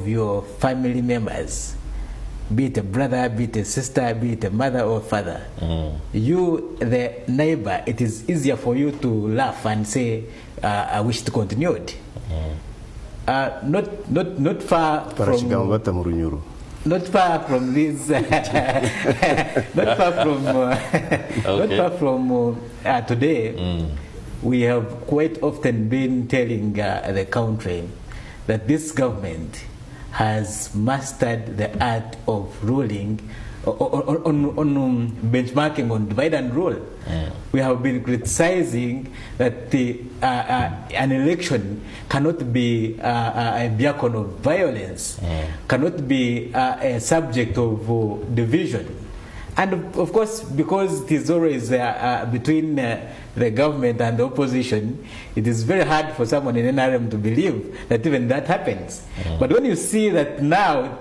of your family members, be it a brother, be it a sister, be it a mother or father, you, the neighbor, it is easier for you to laugh and say, I wish to continue it. Not far from not far from this not far from not far from today, we have quite often been telling the country that this government has mastered the art of ruling on benchmarking on divide and rule. We have been criticizing that an election cannot be a beacon of violence, cannot be a subject of division. And of course, because it is always between the government and the opposition, it is very hard for someone in NRM to believe that even that happens. But when you see that now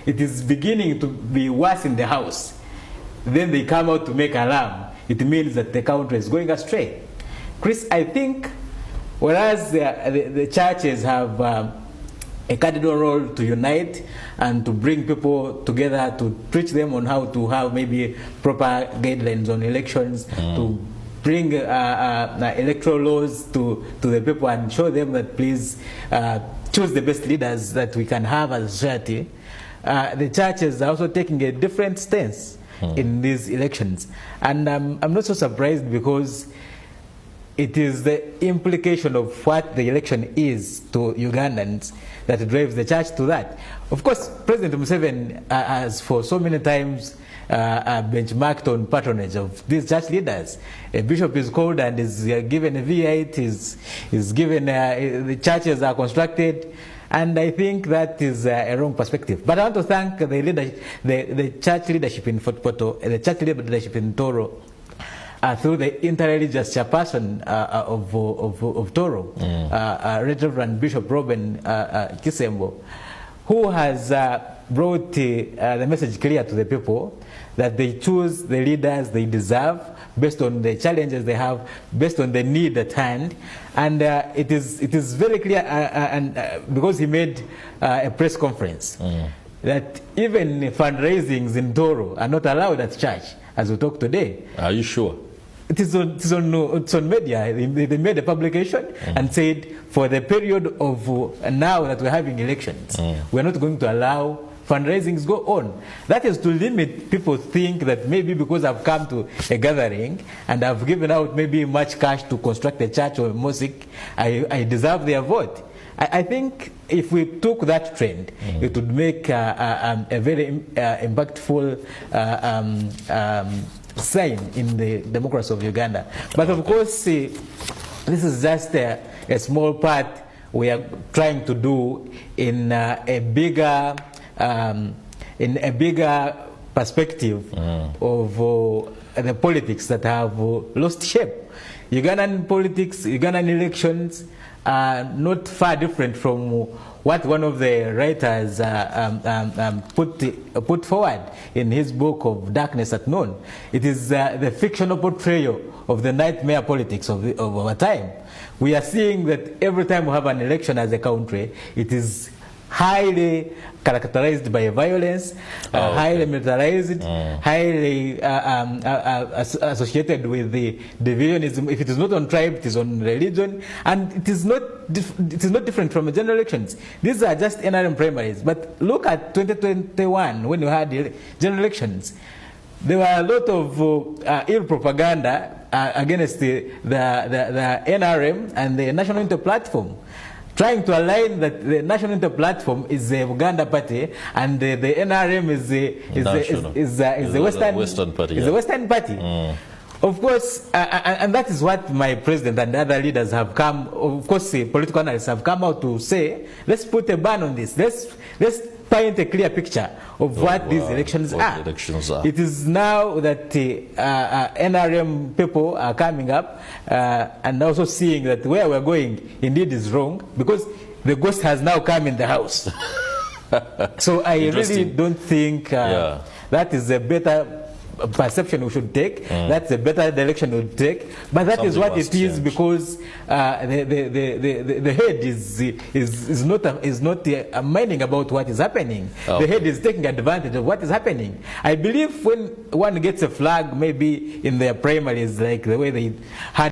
it is beginning to be worse in the house, then they come out to make alarm. It means that the country is going astray. Chris, I think whereas the churches have a cardinal role to unite and to bring people together, to teach them on how to have maybe proper guidelines on elections, to bring electoral laws to the people and show them that please choose the best leaders that we can have as a society. The churches are also taking a different stance in these elections. And I'm not so surprised, because it is the implication of what the election is to Ugandans that drives the church to that. Of course, President Museveni has for so many times benchmarked on patronage of these church leaders. A bishop is called and is given a V8, is given, the churches are constructed, and I think that is a wrong perspective. But I want to thank the church leadership in Fort Portal, the church leadership in Toro, through the interreligious chairperson of Toro, Reverend Bishop Robin Kisembo, who has brought the message clear to the people that they choose the leaders they deserve based on the challenges they have, based on the need at hand. And it is very clear, and because he made a press conference, that even fundraisings in Toro are not allowed at church, as we talk today. Are you sure? It's on media. They made a publication and said, for the period of now that we're having elections, we're not going to allow fundraisings go on. That is to limit people think that maybe because I've come to a gathering and I've given out maybe much cash to construct a church or a mosque, I deserve their vote. I think if we took that trend, it would make a very impactful sign in the democracy of Uganda. But of course, this is just a small part we are trying to do in a bigger perspective of the politics that have lost shape. Ugandan politics, Ugandan elections are not far different from what one of the writers put forward in his book of Darkness at Noon. It is the fictional portrayal of the nightmare politics of our time. We are seeing that every time we have an election as a country, it is highly characterized by violence, highly militarized, highly associated with the divisionism. If it is not on tribe, it is on religion, and it is not different from general elections. These are just NRM primaries. But look at 2021, when you had general elections. There were a lot of ill propaganda against the NRM and the National Unity Platform, trying to align that the National Unity Platform is the Uganda party and the NRM is the Western party. Is the Western party. Of course, and that is what my president and the other leaders have come. Of course, political analysts have come out to say, let's put a ban on this. Let's paint a clear picture of what these elections are. It is now that NRM people are coming up and also seeing that where we're going indeed is wrong, because the ghost has now come in the house. So I really don't think that is a better perception we should take. That's a better direction we take. But that is what it is, because the head is not minding about what is happening. The head is taking advantage of what is happening. I believe when one gets a flag, maybe in their primaries, like the way they had